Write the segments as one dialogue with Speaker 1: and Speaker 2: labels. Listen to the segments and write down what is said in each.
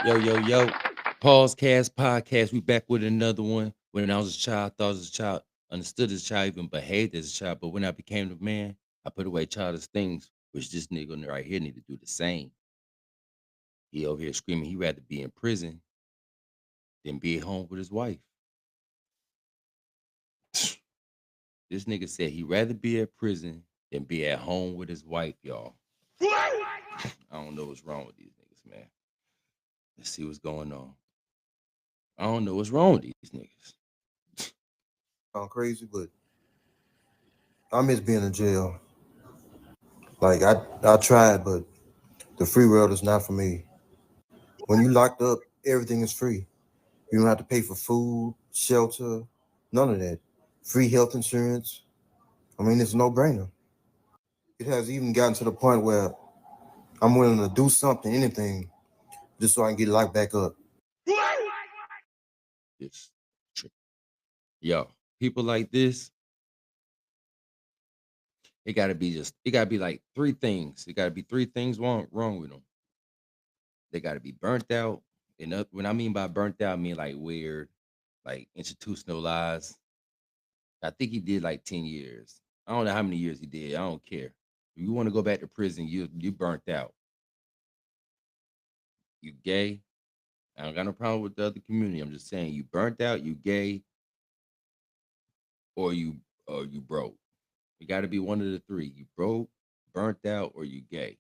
Speaker 1: Yo, yo, yo. Pause Cast Podcast. We back with another one. When I was a child, thought as a child, understood as a child, even behaved as a child. But when I became a man, I put away childish things, which this nigga right here need to do the same. He over here screaming he'd rather be in prison than be at home with his wife. This nigga said he'd rather be at prison than be at home with his wife, y'all. I don't know what's wrong with these niggas, man. Let's see what's going on. I don't know what's wrong with these niggas.
Speaker 2: Sound crazy, but I miss being in jail. Like I tried, but the free world is not for me. When you locked up, everything is free. You don't have to pay for food, shelter, none of that. Free health insurance. I mean, it's a no-brainer. It has even gotten to the point where I'm willing to do something, anything, just so I can get locked back up.
Speaker 1: This trick. Yo, people like this, it gotta be like three things. It gotta be three things wrong with them. They gotta be burnt out. And when I mean by burnt out, I mean like weird, like institutionalized. I think he did like 10 years. I don't know how many years he did. I don't care. If you want to go back to prison, you burnt out. You gay. I don't got no problem with the other community. I'm just saying you burnt out, you gay, or you broke. You gotta be one of the three. You broke, burnt out, or you gay.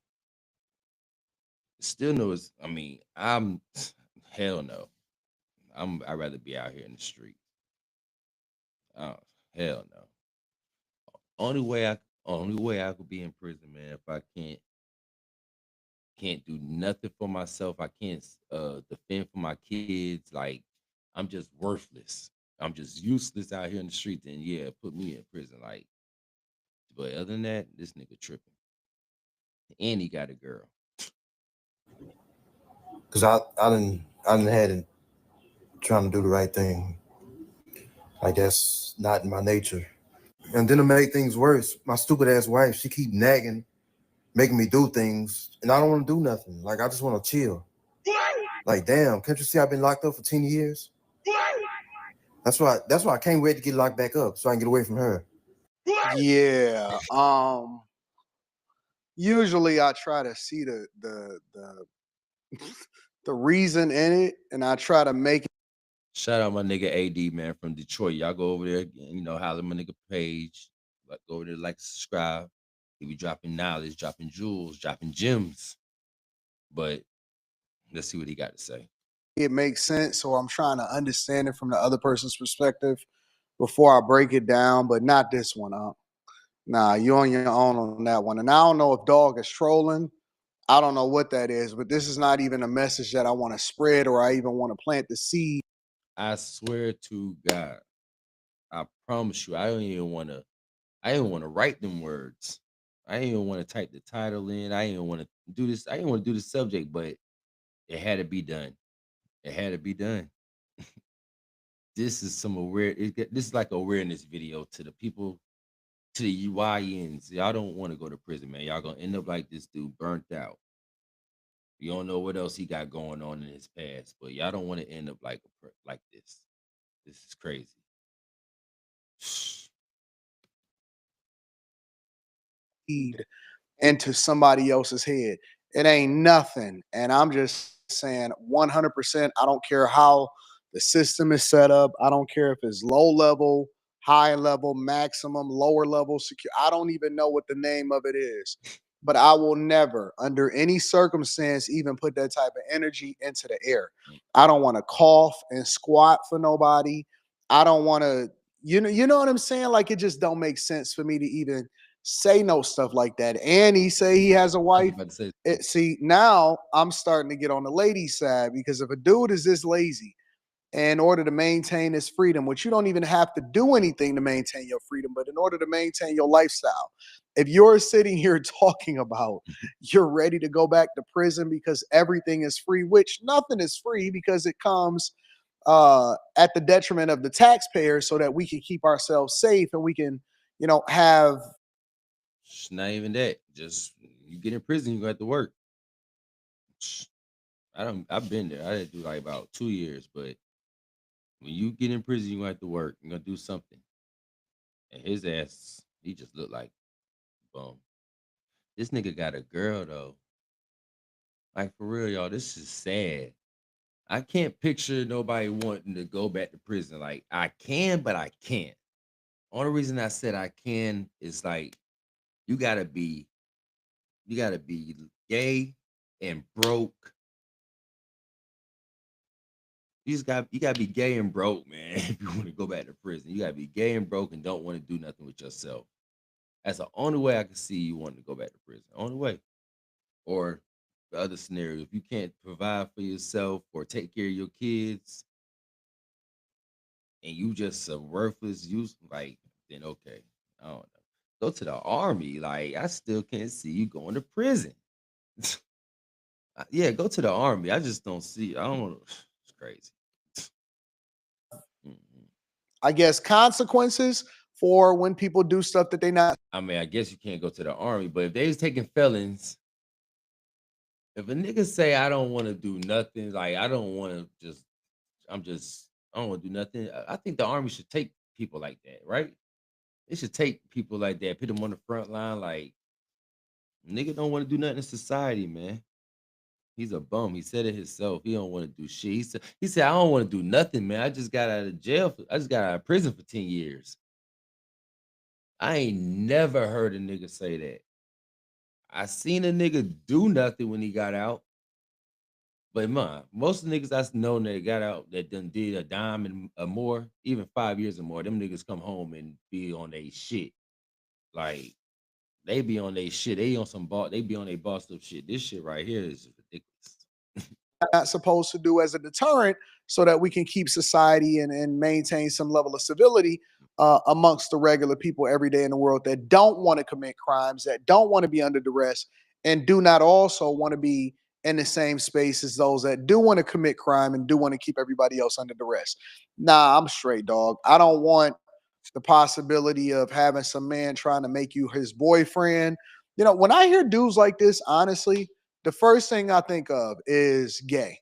Speaker 1: Still no is I mean, I'm hell no. I'd rather be out here in the street. Oh, hell no. Only way I could be in prison, man, if I can't do nothing for myself. I can't defend for my kids. Like I'm just worthless. I'm just useless out here in the street. Then yeah, put me in prison. Like, but other than that, this nigga tripping. And he got a girl.
Speaker 2: Cause I didn't had it trying to do the right thing. Like that's not in my nature. And then to make things worse, my stupid ass wife, she keep nagging, making me do things, and I don't want to do nothing. Like I just want to chill. Like damn, can't you see I've been locked up for 10 years? That's why I can't wait to get locked back up so I can get away from her.
Speaker 3: Yeah. Usually I try to see the reason in it, and I try to make it.
Speaker 1: Shout out my nigga AD man from Detroit. Y'all go over there, holler my nigga page. Like go over there, like subscribe. He be dropping knowledge, dropping jewels, dropping gems. But let's see what he got to say.
Speaker 3: It makes sense, or I'm trying to understand it from the other person's perspective before I break it down. But not this one. Nah, you on your own on that one. And I don't know if dog is trolling. I don't know what that is, but this is not even a message that I want to spread or I even want to plant the seed.
Speaker 1: I swear to God, I promise you, I didn't want to write them words. I didn't even want to type the title in. I didn't even want to do this. I didn't want to do the subject, but it had to be done. It had to be done. This is some aware. This is like a awareness video to the people, to the UINs. Y'all don't want to go to prison, man. Y'all gonna end up like this dude, burnt out. You don't know what else he got going on in his past, but y'all don't want to end up like this. This is crazy.
Speaker 3: Into somebody else's head. It ain't nothing. And I'm just saying 100%. I don't care how the system is set up. I don't care if it's low level, high level, maximum, lower level secure. I don't even know what the name of it is. But I will never, under any circumstance, even put that type of energy into the air. I don't want to cough and squat for nobody. I don't want to, you know what I'm saying? Like it just don't make sense for me to even say no stuff like that. And he say he has a
Speaker 1: I was
Speaker 3: wife.
Speaker 1: about to say,
Speaker 3: See, now I'm starting to get on the ladies' side because if a dude is this lazy in order to maintain his freedom, which you don't even have to do anything to maintain your freedom, but in order to maintain your lifestyle, if you're sitting here talking about you're ready to go back to prison because everything is free, which nothing is free because it comes at the detriment of the taxpayer so that we can keep ourselves safe and we can, have.
Speaker 1: it's not even that. Just you get in prison, you got to work. I've been there. I did do like about 2 years, but when you get in prison, you gonna have to work. You're gonna do something. And his ass, he just looked like bum. This nigga got a girl though. Like for real, y'all. This is sad. I can't picture nobody wanting to go back to prison. Like I can, but I can't. Only reason I said I can is like you gotta be you gotta be gay and broke. You gotta be gay and broke, man. If you want to go back to prison, you gotta be gay and broke and don't want to do nothing with yourself. That's the only way I can see you wanting to go back to prison. Only way. Or the other scenario, if you can't provide for yourself or take care of your kids and you just a worthless use, like then okay. I don't know. Go to the army. Like I still can't see you going to prison. Yeah, go to the army. I just don't see. I don't. It's crazy. Mhm.
Speaker 3: I guess consequences for when people do stuff that they not.
Speaker 1: I mean, I guess you can't go to the army, but if they was taking felons, if a nigga say I don't want to do nothing, like I don't want to just, I don't want to do nothing. I think the army should take people like that, right? They should take people like that, put them on the front line. Like nigga don't want to do nothing in society, man. He's a bum. He said it himself. He don't want to do shit. He said I don't want to do nothing, man. I just got out of jail. I just got out of prison for 10 years. I ain't never heard a nigga say that. I seen a nigga do nothing when he got out. But man, most of the niggas I know that got out that done did a dime and or more, even 5 years or more, them niggas come home and be on they shit. Like they be on they shit. They on some they be on their bossed up shit. This shit right here is ridiculous.
Speaker 3: Not supposed to do as a deterrent so that we can keep society and maintain some level of civility amongst the regular people every day in the world that don't want to commit crimes, that don't want to be under duress, and do not also want to be in the same space as those that do want to commit crime and do want to keep everybody else under duress. Nah, I'm straight, dog. I don't want the possibility of having some man trying to make you his boyfriend. You know, when I hear dudes like this, honestly, the first thing I think of is gay.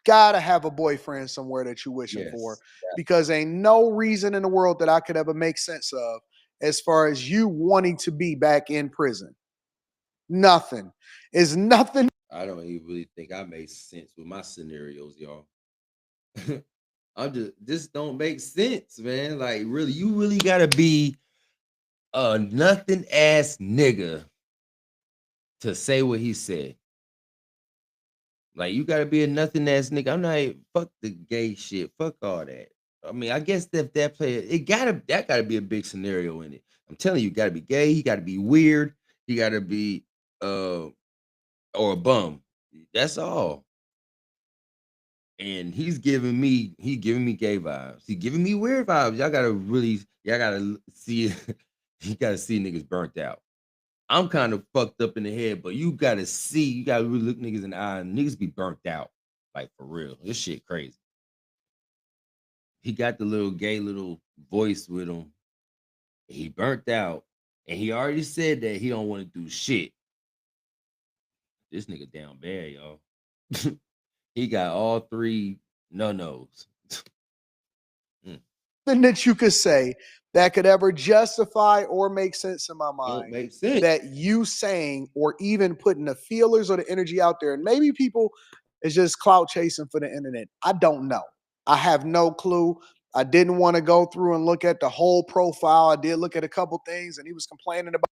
Speaker 3: Gotta have a boyfriend somewhere that you're wishing for
Speaker 1: Yes.
Speaker 3: because ain't no reason in the world that I could ever make sense of as far as you wanting to be back in prison. Nothing. Is nothing.
Speaker 1: I don't even really think I made sense with my scenarios, y'all. I'm just this don't make sense, man. Like really, you really gotta be a nothing ass nigga to say what he said. Like you gotta be a nothing ass nigga. I'm not fuck the gay shit. Fuck all that. I mean, I guess if that play that gotta be a big scenario in it. I'm telling you, you gotta be gay, you gotta be weird, you gotta be uh or a bum. That's all. And he giving me gay vibes. He giving me weird vibes. Y'all gotta see you gotta see niggas burnt out. I'm kind of fucked up in the head, but you gotta really look niggas in the eye and niggas be burnt out. Like for real. This shit crazy. He got the little gay little voice with him. He burnt out. And he already said that he don't want to do shit. This nigga down bad, y'all. He got all three no-nos. Mm,
Speaker 3: That you could say that could ever justify or make sense in my
Speaker 1: don't
Speaker 3: mind
Speaker 1: make sense.
Speaker 3: that you saying or even putting the feelers or the energy out there. And maybe people is just clout chasing for the internet. I don't know. I have no clue. I didn't want to go through and look at the whole profile. I did look at a couple things and he was complaining about.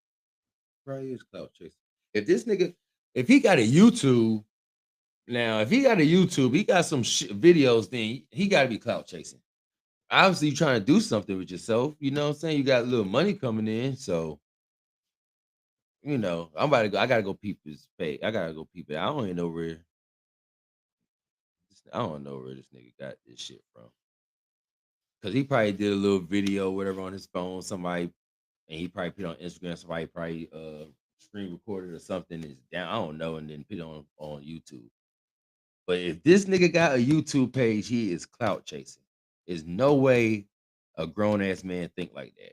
Speaker 1: Probably is clout chasing. If this nigga, if he got a YouTube, now if he got a YouTube, he got some videos, then he got to be clout chasing. Obviously, you trying to do something with yourself. You know what I'm saying? You got a little money coming in, so I'm about to go. I gotta go peep his pay. I gotta go peep it. I don't even know where. I don't know where this nigga got this shit from. Cause he probably did a little video, whatever, on his phone. Somebody, and he probably put it on Instagram. Somebody probably screen recorded or something. Is down. I don't know, and then put it on YouTube. But if this nigga got a YouTube page, he is clout chasing. There's no way a grown ass man think like that.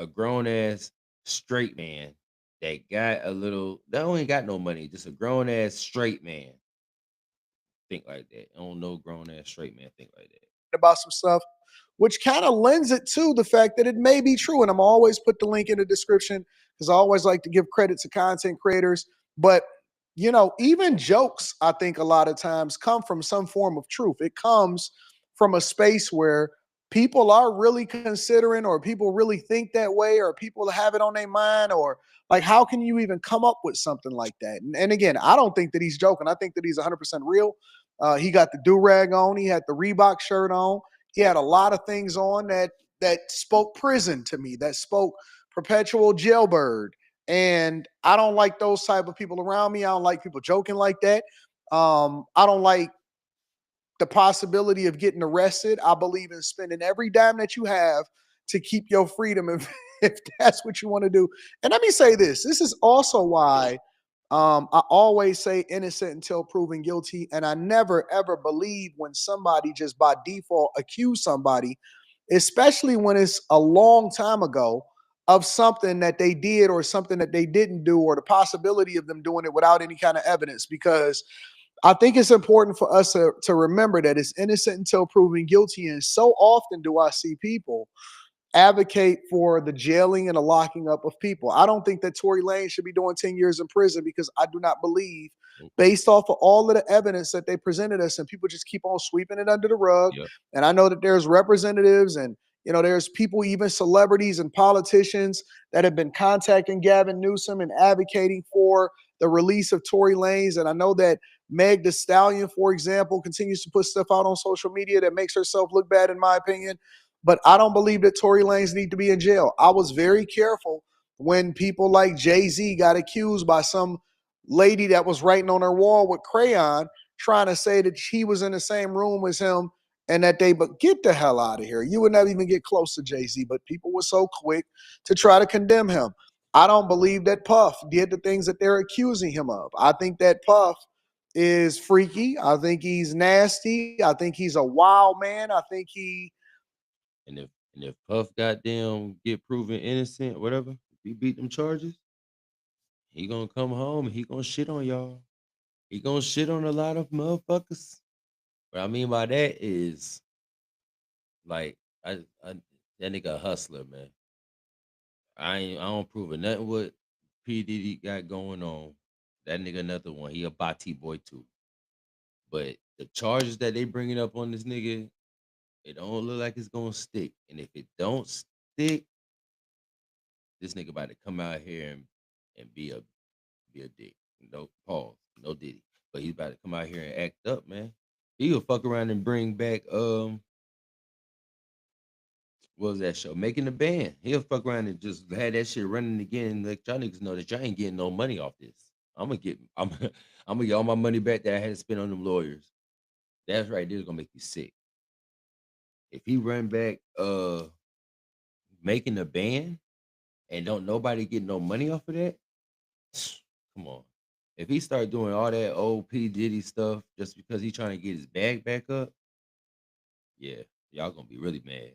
Speaker 1: A grown ass straight man that got a little that only got no money, just a grown ass straight man think like that. I don't know grown ass straight man think like that.
Speaker 3: about some stuff, which kind of lends it to the fact that it may be true. And I'm always put the link in the description because I always like to give credit to content creators. But even jokes, I think a lot of times come from some form of truth. It comes from a space where people are really considering, or people really think that way, or people have it on their mind, or like, how can you even come up with something like that? And again, I don't think that he's joking. I think that he's 100% real. He got the do-rag on. He had the Reebok shirt on. He had a lot of things on that spoke prison to me, that spoke perpetual jailbird. And I don't like those type of people around me. I don't like people joking like that. I don't like the possibility of getting arrested. I believe in spending every dime that you have to keep your freedom if that's what you want to do. And let me say this. This is also why I always say innocent until proven guilty. And I never, ever believe when somebody just by default accuse somebody, especially when it's a long time ago, of something that they did or something that they didn't do, or the possibility of them doing it without any kind of evidence. Because I think it's important for us to remember that it's innocent until proven guilty. And so often do I see people advocate for the jailing and the locking up of people. I don't think that Tory Lanez should be doing 10 years in prison, because I do not believe, based off of all of the evidence that they presented us, and people just keep on sweeping it under the rug.
Speaker 1: Yep.
Speaker 3: And I know that there's representatives and there's people, even celebrities and politicians, that have been contacting Gavin Newsom and advocating for the release of Tory Lanez. And I know that Meg Thee Stallion, for example, continues to put stuff out on social media that makes herself look bad, in my opinion. But I don't believe that Tory Lanez need to be in jail. I was very careful when people like Jay-Z got accused by some lady that was writing on her wall with crayon, trying to say that she was in the same room as him, and that but get the hell out of here. You would never even get close to Jay-Z, but people were so quick to try to condemn him. I don't believe that Puff did the things that they're accusing him of. I think that Puff is freaky. I think he's nasty. I think he's a wild man. I think
Speaker 1: And if Puff goddamn get proven innocent, whatever, if he beat them charges, he gonna come home and he gonna shit on y'all. He gonna shit on a lot of motherfuckers. What I mean by that is, like, I that nigga a hustler, man. I don't prove nothing what P Diddy got going on. That nigga another one. He a Bodty boy too. But the charges that they bringing up on this nigga, it don't look like it's gonna stick. And if it don't stick, this nigga about to come out here and be a dick. No pause, no Diddy. But he's about to come out here and act up, man. He'll fuck around and bring back what was that show? Making the Band. He'll fuck around and just had that shit running again. And let y'all niggas know that y'all ain't getting no money off this. I'm I'm gonna get all my money back that I had to spend on them lawyers. That's right, this is gonna make you sick. If he run back Making a Band and don't nobody get no money off of that, come on. If he start doing all that old P Diddy stuff just because he trying to get his bag back up, yeah, y'all gonna be really mad.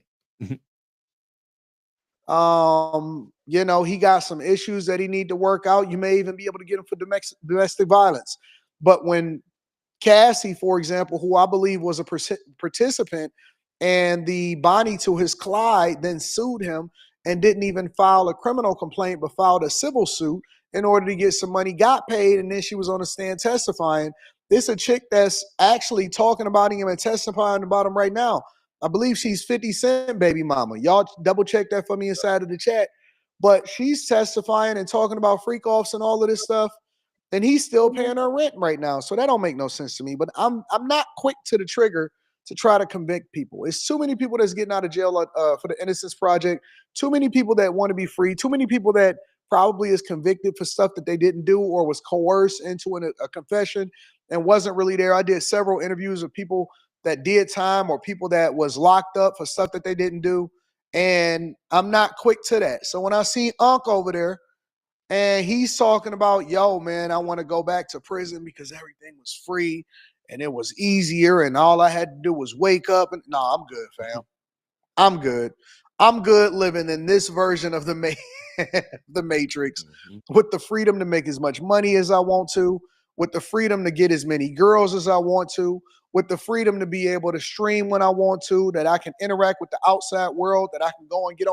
Speaker 3: he got some issues that he need to work out. You may even be able to get him for domestic violence. But when Cassie, for example, who I believe was a participant, and the Bonnie to his Clyde then sued him and didn't even file a criminal complaint, but filed a civil suit in order to get some money, got paid, and then she was on the stand testifying. This a chick that's actually talking about him and testifying about him right now. I believe she's 50 Cent baby mama. Y'all double check that for me inside of the chat. But she's testifying and talking about freak offs and all of this stuff, and he's still paying her rent right now. So that don't make no sense to me. But I'm not quick to the trigger to try to convict people. It's too many people that's getting out of jail for the Innocence Project. Too many people that want to be free. Too many people that probably is convicted for stuff that they didn't do or was coerced into a confession and wasn't really there. I did several interviews with people that did time or people that was locked up for stuff that they didn't do. And I'm not quick to that. So when I see Unc over there and he's talking about, yo, man, I want to go back to prison because everything was free and it was easier and all I had to do was wake up. And no, I'm good, fam. I'm good. I'm good living in this version of the Matrix
Speaker 1: Mhm.
Speaker 3: with the freedom to make as much money as I want to, with the freedom to get as many girls as I want to, with the freedom to be able to stream when I want to, that I can interact with the outside world, that I can go and get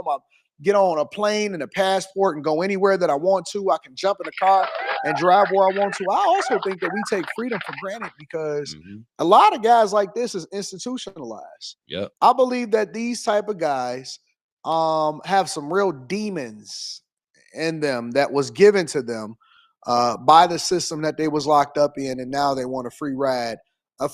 Speaker 3: on a plane and a passport and go anywhere that I want to. I can jump in a car and drive where I want to. I also think that we take freedom for granted because
Speaker 1: Mhm.
Speaker 3: a lot of guys like this is institutionalized.
Speaker 1: Yep.
Speaker 3: I believe that these type of guys have some real demons in them that was given to them by the system that they was locked up in, and now they want a free ride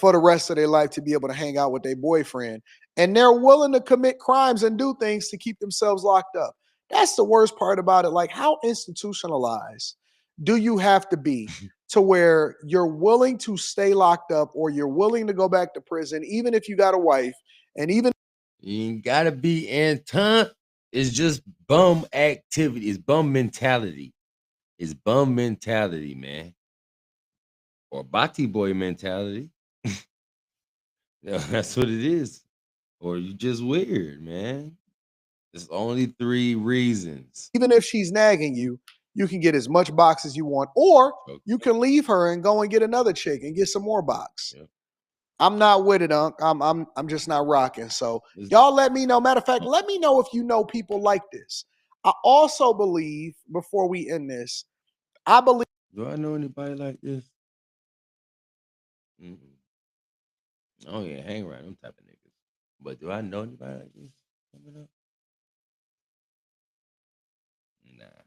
Speaker 3: for the rest of their life to be able to hang out with their boyfriend, and they're willing to commit crimes and do things to keep themselves locked up. That's the worst part about it. Like, how institutionalized do you have to be to where you're willing to stay locked up, or you're willing to go back to prison, even if you got a wife, and even
Speaker 1: You ain't gotta be Anton. It's just bum activity. It's bum mentality. It's bum mentality, man. Or Bodty boy mentality. Yeah, that's what it is. Or you just weird, man. There's only 3 reasons.
Speaker 3: even if she's nagging you, you can get as much box as you want, or
Speaker 1: Okay.
Speaker 3: you can leave her and go and get another chick and get some more box.
Speaker 1: Yeah.
Speaker 3: I'm not with it, Unc. I'm just not rocking. So
Speaker 1: It's-
Speaker 3: y'all let me know. Matter of fact, let me know if you know people like this. I also believe, before we end this, I believe
Speaker 1: Do I know anybody like this? Mm-mm. I don't even hang around them type of niggas. But do I know anybody like this coming up? Nah.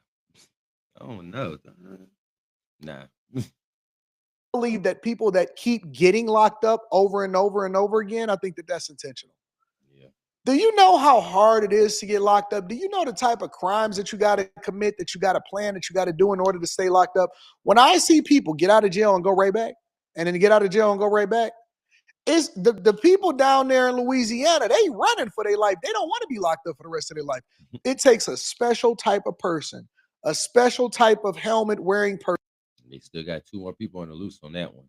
Speaker 1: I don't know. Nah.
Speaker 3: believe that people that keep getting locked up over and over and over again, I think that that's intentional.
Speaker 1: Yeah.
Speaker 3: Do you know how hard it is to get locked up? Do you know the type of crimes that you got to commit, that you got to plan, that you got to do in order to stay locked up? When I see people get out of jail and go right back, and then get out of jail and go right back, it's the people down there in Louisiana, they running for their life. They don't want to be locked up for the rest of their life. It takes a special type of person, a special type of helmet wearing
Speaker 1: They still got 2 more people on the loose on that one.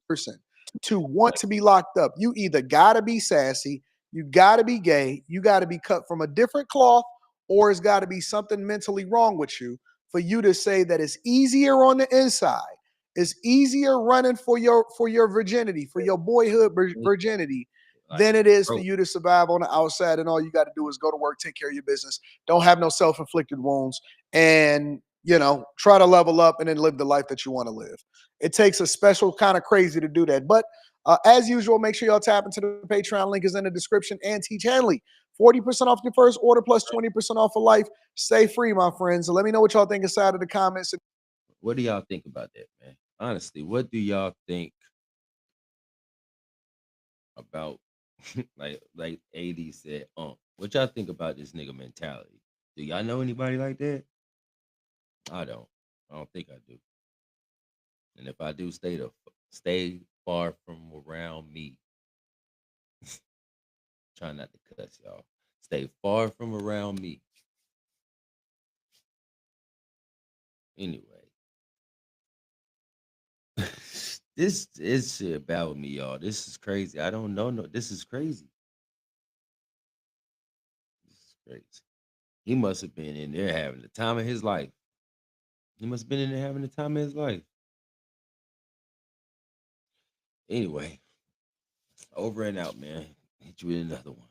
Speaker 3: person to want to be locked up. You either got to be sassy, you got to be gay, you got to be cut from a different cloth, or it's got to be something mentally wrong with you for you to say that it's easier on the inside. It's easier running for your virginity, for your boyhood virginity,
Speaker 1: Like,
Speaker 3: than it is for
Speaker 1: bro,
Speaker 3: you to survive on the outside. And all you got to do is go to work, take care of your business, don't have no self-inflicted wounds, and try to level up and then live the life that you want to live. It takes a special kind of crazy to do that. But as usual, make sure y'all tap into the Patreon. Link is in the description. And Teach Hanley, 40% off your first order plus 20% off for life. Stay free, my friends. So let me know what y'all think inside of the comments.
Speaker 1: what do y'all think about that, man? Honestly, what do y'all think about like AD said, what y'all think about this nigga mentality? Do y'all know anybody like that? I don't. I don't think I do. And if I do, stay far from around me. Try not to cuss, y'all. Stay far from around me. Anyway, this shit about me, y'all. This is crazy. I don't know. No, this is crazy. This is crazy. He must have been in there having the time of his life. He must have been in there having the time of his life. Anyway, over and out, man. Hit you with another one.